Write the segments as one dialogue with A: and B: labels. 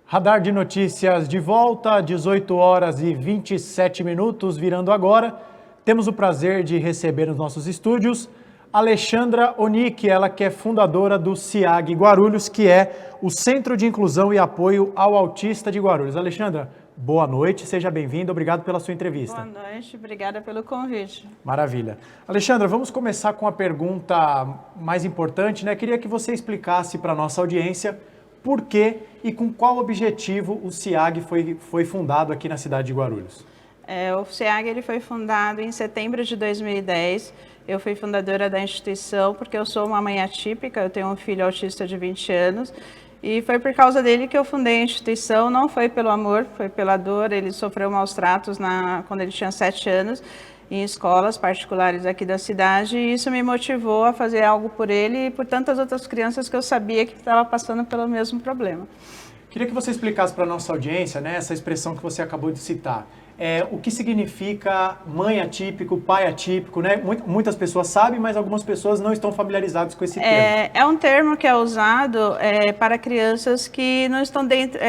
A: Radar de Notícias de volta, 18 horas e 27 minutos, virando agora. Temos o prazer de receber nos nossos estúdios Alexandra Onick, ela que é fundadora do CIAG Guarulhos, que é o Centro de Inclusão e Apoio ao Autista de Guarulhos. Alexandra, boa noite, seja bem-vinda, obrigado pela sua entrevista.
B: Boa noite, obrigada pelo convite.
A: Maravilha. Alexandra, vamos começar com a pergunta mais importante, né? Queria que você explicasse para a nossa audiência por que e com qual objetivo o CIAG foi fundado aqui na cidade de Guarulhos.
B: O CIAG ele foi fundado em setembro de 2010. Eu fui fundadora da instituição porque eu sou uma mãe atípica, eu tenho um filho autista de 20 anos. E foi por causa dele que eu fundei a instituição, não foi pelo amor, foi pela dor. Ele sofreu maus tratos quando ele tinha 7 anos, em escolas particulares aqui da cidade, e isso me motivou a fazer algo por ele e por tantas outras crianças que eu sabia que estavam passando pelo mesmo problema.
A: Queria que você explicasse para a nossa audiência, né, essa expressão que você acabou de citar. O que significa mãe atípico, pai atípico, né? Muitas pessoas sabem, mas algumas pessoas não estão familiarizadas com esse termo.
B: É um termo que é usado para crianças que não estão dentro,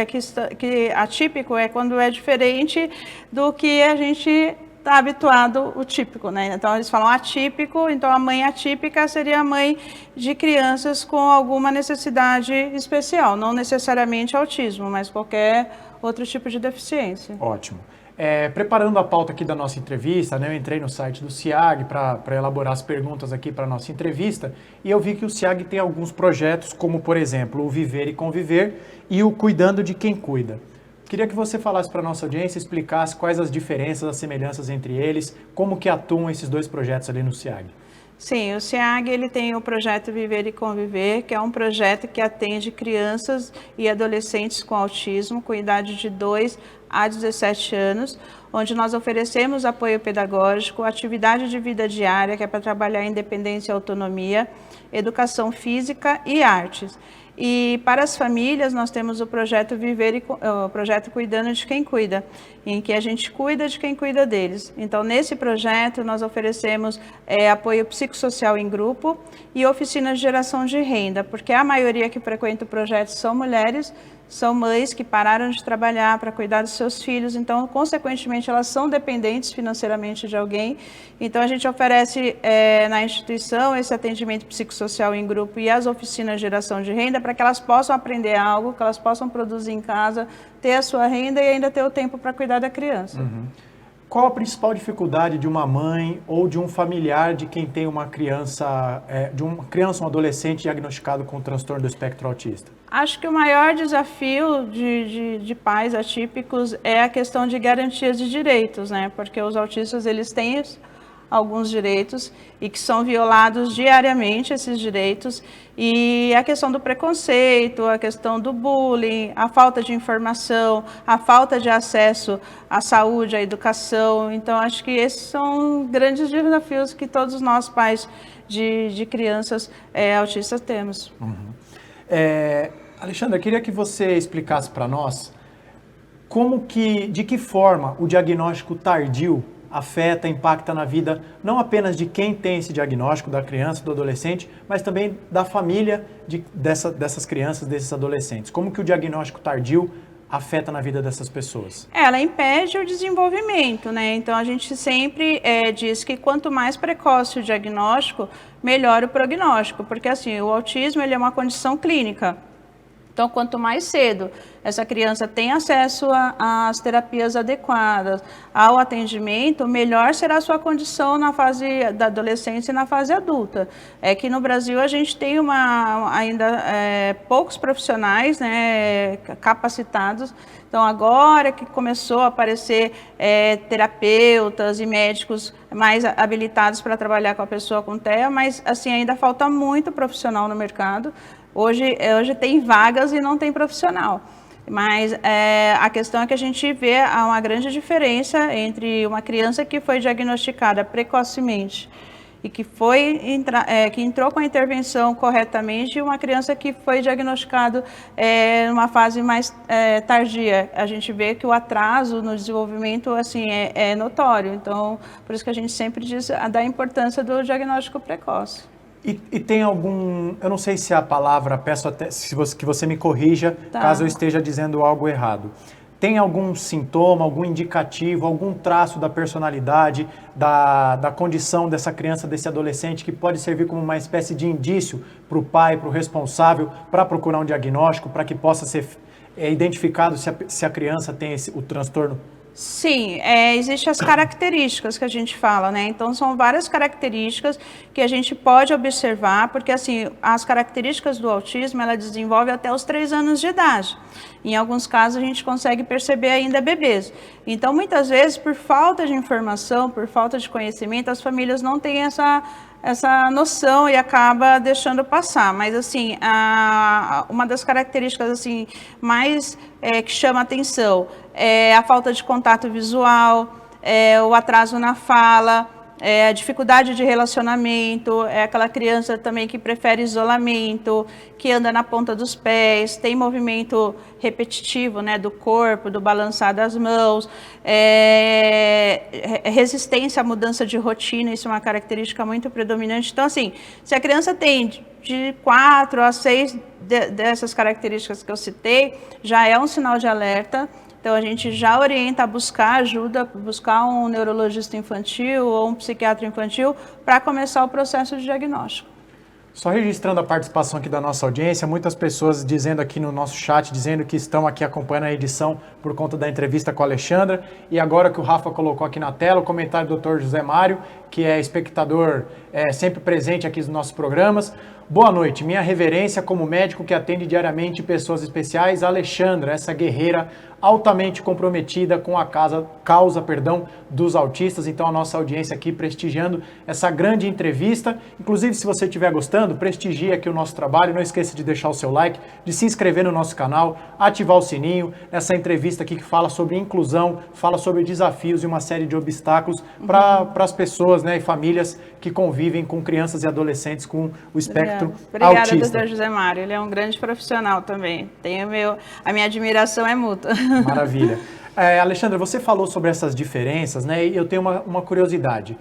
B: que atípico é quando é diferente do que a gente está habituado, o típico, né? Então eles falam atípico, então a mãe atípica seria a mãe de crianças com alguma necessidade especial, não necessariamente autismo, mas qualquer outro tipo de deficiência.
A: Ótimo. Preparando a pauta aqui da nossa entrevista, né, eu entrei no site do CIAG para elaborar as perguntas aqui para a nossa entrevista e eu vi que o CIAG tem alguns projetos, como por exemplo o Viver e Conviver e o Cuidando de Quem Cuida. Queria que você falasse para a nossa audiência, explicasse quais as diferenças, as semelhanças entre eles, como que atuam esses dois projetos ali no CIAG.
B: Sim, o CIAG ele tem o projeto Viver e Conviver, que é um projeto que atende crianças e adolescentes com autismo, com idade de 2 a 17 anos, onde nós oferecemos apoio pedagógico, atividade de vida diária, que é para trabalhar independência e autonomia, educação física e artes. E para as famílias, nós temos o projeto o projeto Cuidando de Quem Cuida, em que a gente cuida de quem cuida deles. Então, nesse projeto, nós oferecemos apoio psicossocial em grupo e oficinas de geração de renda, porque a maioria que frequenta o projeto são mulheres, são mães que pararam de trabalhar para cuidar dos seus filhos, então, consequentemente, elas são dependentes financeiramente de alguém. Então, a gente oferece na instituição esse atendimento psicossocial em grupo e as oficinas de geração de renda para que elas possam aprender algo, que elas possam produzir em casa, ter a sua renda e ainda ter o tempo para cuidar da criança.
A: Uhum. Qual a principal dificuldade de uma mãe ou de um familiar de quem tem uma criança, um adolescente diagnosticado com transtorno do espectro autista?
B: Acho que o maior desafio de pais atípicos é a questão de garantias de direitos, né? Porque os autistas, eles têm alguns direitos e que são violados diariamente, esses direitos, e a questão do preconceito, a questão do bullying, a falta de informação, a falta de acesso à saúde, à educação. Então, acho que esses são grandes desafios que todos nós, pais de crianças autistas, temos.
A: Uhum. Alexandra, queria que você explicasse para nós de que forma o diagnóstico tardio afeta, impacta na vida não apenas de quem tem esse diagnóstico, da criança, do adolescente, mas também da família dessas crianças, desses adolescentes. Como que o diagnóstico tardio afeta na vida dessas pessoas?
B: Ela impede o desenvolvimento, né? Então a gente sempre diz que quanto mais precoce o diagnóstico, melhor o prognóstico, porque assim, o autismo ele é uma condição clínica. Então, quanto mais cedo essa criança tem acesso às terapias adequadas, ao atendimento, melhor será a sua condição na fase da adolescência e na fase adulta. É que no Brasil a gente tem ainda poucos profissionais, né, capacitados. Então, agora que começou a aparecer terapeutas e médicos mais habilitados para trabalhar com a pessoa com TEA, mas assim, ainda falta muito profissional no mercado. Hoje tem vagas e não tem profissional, mas a questão é que a gente vê uma grande diferença entre uma criança que foi diagnosticada precocemente e que entrou com a intervenção corretamente e uma criança que foi diagnosticado numa fase mais tardia. A gente vê que o atraso no desenvolvimento assim, é notório, então por isso que a gente sempre diz da importância do diagnóstico precoce.
A: E tem algum, eu não sei se a palavra, peço até que você me corrija,
B: Tá.
A: caso eu esteja dizendo algo errado. Tem algum sintoma, algum indicativo, algum traço da personalidade, da condição dessa criança, desse adolescente, que pode servir como uma espécie de indício para o pai, para o responsável, para procurar um diagnóstico, para que possa ser identificado se a criança tem o transtorno?
B: Sim, existem as características que a gente fala, né? Então, são várias características que a gente pode observar, porque, assim, as características do autismo, ela desenvolve até os 3 anos de idade. Em alguns casos, a gente consegue perceber ainda bebês. Então, muitas vezes, por falta de informação, por falta de conhecimento, as famílias não têm essa noção e acaba deixando passar. Mas, assim, uma das características, assim, mais que chama atenção é a falta de contato visual, o atraso na fala, a dificuldade de relacionamento, é aquela criança também que prefere isolamento, que anda na ponta dos pés, tem movimento repetitivo, né, do corpo, do balançar das mãos, resistência à mudança de rotina, isso é uma característica muito predominante. Então, assim, se a criança tem de 4 a 6 dessas características que eu citei, já é um sinal de alerta. Então, a gente já orienta a buscar ajuda, buscar um neurologista infantil ou um psiquiatra infantil para começar o processo de diagnóstico.
A: Só registrando a participação aqui da nossa audiência, muitas pessoas dizendo aqui no nosso chat, dizendo que estão aqui acompanhando a edição por conta da entrevista com a Alexandra. E agora que o Rafa colocou aqui na tela, o comentário do Dr. José Mário, que é espectador sempre presente aqui nos nossos programas. Boa noite, minha reverência como médico que atende diariamente pessoas especiais, Alexandra, essa guerreira altamente comprometida com a causa dos autistas. Então, a nossa audiência aqui prestigiando essa grande entrevista. Inclusive, se você estiver gostando, prestigie aqui o nosso trabalho. Não esqueça de deixar o seu like, de se inscrever no nosso canal, ativar o sininho. Essa entrevista aqui que fala sobre inclusão, fala sobre desafios e uma série de obstáculos para as pessoas, né, e famílias que convivem com crianças e adolescentes com o espectro autista.
B: Obrigada, doutor José Mário. Ele é um grande profissional também. A minha admiração é mútua.
A: Maravilha. Alexandra, você falou sobre essas diferenças, né? E eu tenho uma curiosidade.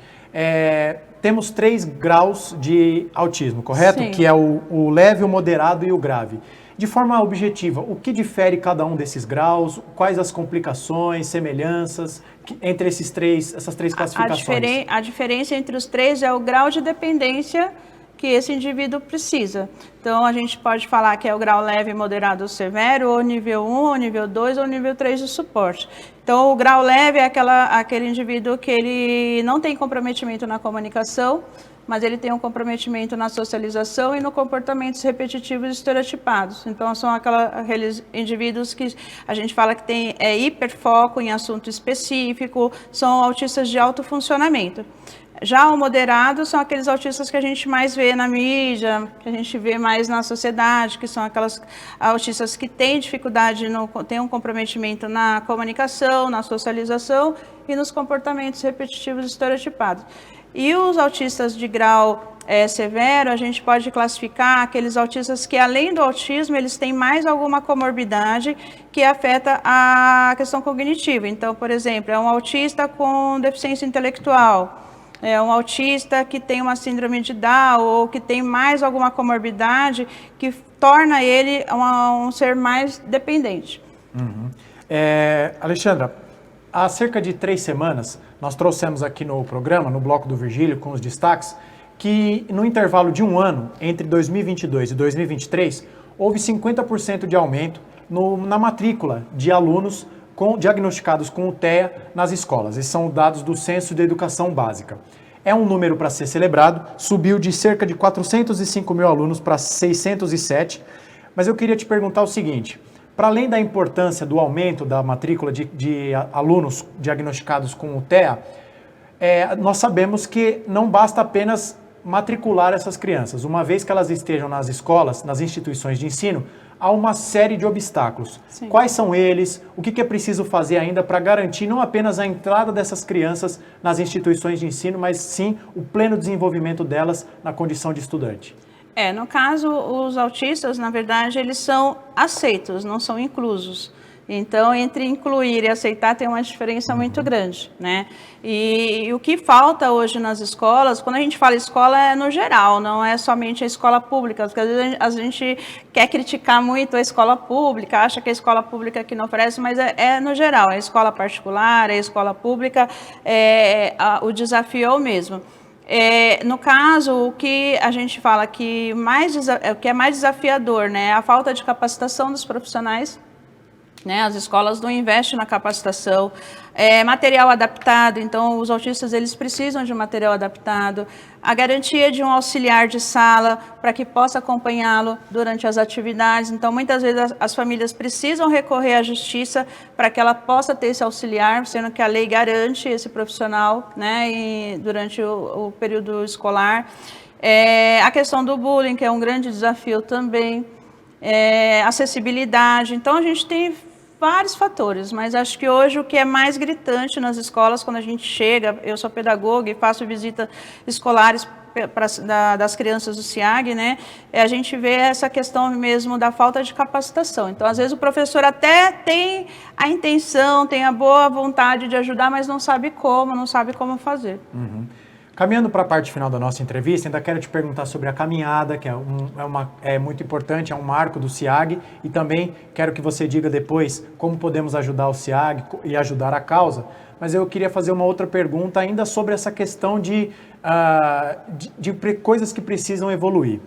A: Temos 3 graus de autismo, correto?
B: Sim.
A: Que é o leve, o moderado e o grave. De forma objetiva, o que difere cada um desses graus? Quais as complicações, semelhanças entre essas três classificações?
B: A diferença entre os 3 é o grau de dependência que esse indivíduo precisa. Então, a gente pode falar que é o grau leve, moderado ou severo, ou nível 1, ou nível 2, ou nível 3 de suporte. Então, o grau leve é aquele indivíduo que ele não tem comprometimento na comunicação, mas ele tem um comprometimento na socialização e no comportamentos repetitivos e estereotipados. Então, são aqueles indivíduos que a gente fala que tem hiperfoco em assunto específico, são autistas de alto funcionamento. Já o moderado são aqueles autistas que a gente mais vê na mídia, que a gente vê mais na sociedade, que são aquelas autistas que têm dificuldade, têm um comprometimento na comunicação, na socialização e nos comportamentos repetitivos e estereotipados. E os autistas de grau severo, a gente pode classificar aqueles autistas que, além do autismo, eles têm mais alguma comorbidade que afeta a questão cognitiva. Então, por exemplo, é um autista com deficiência intelectual, é um autista que tem uma síndrome de Down ou que tem mais alguma comorbidade que torna ele um ser mais dependente.
A: Uhum. Alexandra, há cerca de 3 semanas, nós trouxemos aqui no programa, no Bloco do Virgílio, com os destaques, que no intervalo de 1 ano, entre 2022 e 2023, houve 50% de aumento na matrícula de alunos diagnosticados com o TEA nas escolas. Esses são dados do Censo de Educação Básica. É um número para ser celebrado, subiu de cerca de 405 mil alunos para 607, mas eu queria te perguntar o seguinte: para além da importância do aumento da matrícula de alunos diagnosticados com o TEA, nós sabemos que não basta apenas matricular essas crianças. Uma vez que elas estejam nas escolas, nas instituições de ensino, há uma série de obstáculos. Sim. Quais são eles? O que é preciso fazer ainda para garantir não apenas a entrada dessas crianças nas instituições de ensino, mas sim o pleno desenvolvimento delas na condição de estudante? No caso, os autistas, na verdade, eles são aceitos, não são inclusos.
B: Então, entre incluir e aceitar tem uma diferença muito grande, né? E o que falta hoje nas escolas, quando a gente fala escola é no geral, não é somente a escola pública, porque às vezes a gente quer criticar muito a escola pública, acha que a escola pública que não oferece, mas é no geral, é a escola particular, é a escola pública, o desafio é o mesmo. No caso, o que a gente fala que o que é mais desafiador, né, é a falta de capacitação dos profissionais, né, as escolas não investem na capacitação, material adaptado, então os autistas eles precisam de material adaptado, a garantia de um auxiliar de sala para que possa acompanhá-lo durante as atividades, então muitas vezes as famílias precisam recorrer à justiça para que ela possa ter esse auxiliar, sendo que a lei garante esse profissional, né, durante o período escolar. A questão do bullying, que é um grande desafio também, acessibilidade, então a gente tem vários fatores, mas acho que hoje o que é mais gritante nas escolas, quando a gente chega, eu sou pedagoga e faço visitas escolares das crianças do SEAG, né, a gente vê essa questão mesmo da falta de capacitação. Então, às vezes o professor até tem a intenção, tem a boa vontade de ajudar, mas não sabe como fazer.
A: Uhum. Caminhando para a parte final da nossa entrevista, ainda quero te perguntar sobre a caminhada, que é muito importante, é um marco do SEAG, e também quero que você diga depois como podemos ajudar o SEAG e ajudar a causa. Mas eu queria fazer uma outra pergunta ainda sobre essa questão de coisas que precisam evoluir.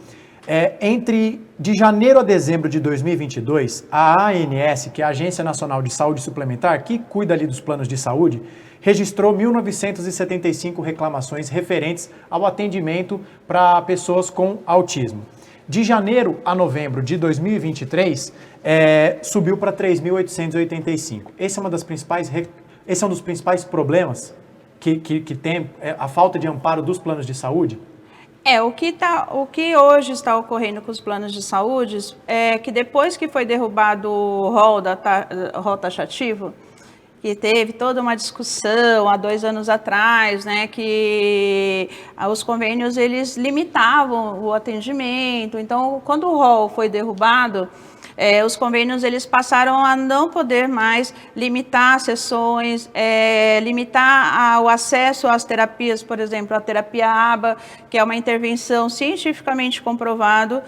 A: De janeiro a dezembro de 2022, a ANS, que é a Agência Nacional de Saúde Suplementar, que cuida ali dos planos de saúde, registrou 1.975 reclamações referentes ao atendimento para pessoas com autismo. De janeiro a novembro de 2023, subiu para 3.885. Esse é um dos principais problemas que tem a falta de amparo dos planos de saúde?
B: O que hoje está ocorrendo com os planos de saúde é que depois que foi derrubado o rol taxativo, que teve toda uma discussão há 2 anos atrás, né, que os convênios eles limitavam o atendimento. Então, quando o rol foi derrubado, os convênios eles passaram a não poder mais limitar sessões, limitar o acesso às terapias, por exemplo, a terapia ABA, que é uma intervenção cientificamente comprovado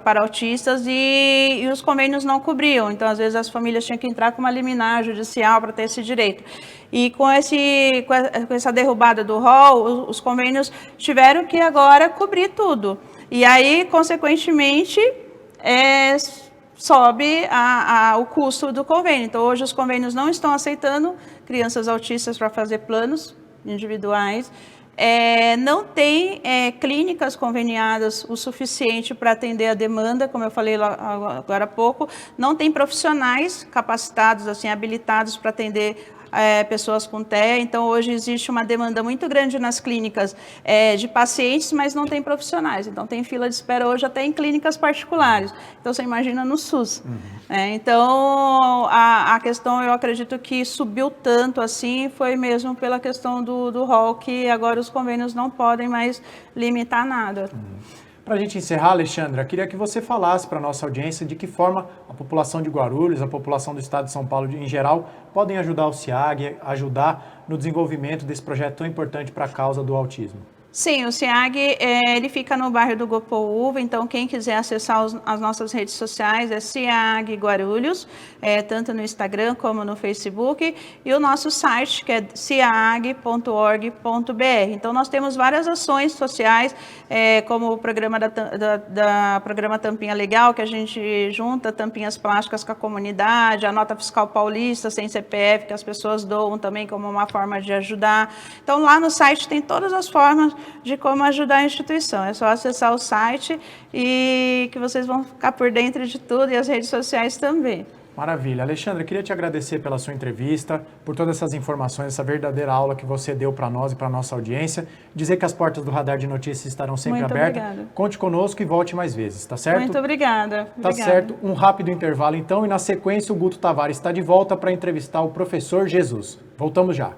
B: para autistas, e os convênios não cobriam. Então, às vezes, as famílias tinham que entrar com uma liminar judicial para ter esse direito. E com essa derrubada do rol, os convênios tiveram que agora cobrir tudo. E aí, consequentemente, sobe o custo do convênio. Então, hoje os convênios não estão aceitando crianças autistas para fazer planos individuais. Não tem clínicas conveniadas o suficiente para atender a demanda, como eu falei agora há pouco. Não tem profissionais capacitados, assim, habilitados para atender pessoas com TEA. Então, hoje existe uma demanda muito grande nas clínicas de pacientes, mas não tem profissionais. Então, tem fila de espera hoje até em clínicas particulares. Então, você imagina no SUS. Então, a questão, eu acredito que subiu tanto assim, foi mesmo pela questão do rol, que agora os convênios não podem mais limitar nada.
A: Para a gente encerrar, Alexandra, queria que você falasse para a nossa audiência de que forma a população de Guarulhos, a população do estado de São Paulo em geral, podem ajudar o SEAG, ajudar no desenvolvimento desse projeto tão importante para a causa do autismo.
B: Sim, o SEAG ele fica no bairro do Gopoúva, então quem quiser acessar as nossas redes sociais é SEAG Guarulhos, tanto no Instagram como no Facebook, e o nosso site que é seag.org.br. Então nós temos várias ações sociais, como o programa programa Tampinha Legal, que a gente junta tampinhas plásticas com a comunidade, a nota fiscal paulista sem CPF, que as pessoas doam também como uma forma de ajudar. Então lá no site tem todas as formas de como ajudar a instituição. É só acessar o site e que vocês vão ficar por dentro de tudo, e as redes sociais também.
A: Maravilha. Alexandra, queria te agradecer pela sua entrevista, por todas essas informações, essa verdadeira aula que você deu para nós e para a nossa audiência. Dizer que as portas do Radar de Notícias estarão sempre abertas. Obrigada. Conte conosco e volte mais vezes, tá certo?
B: Muito obrigada.
A: Tá certo. Um rápido intervalo então, e na sequência o Guto Tavares está de volta para entrevistar o professor Jesus. Voltamos já.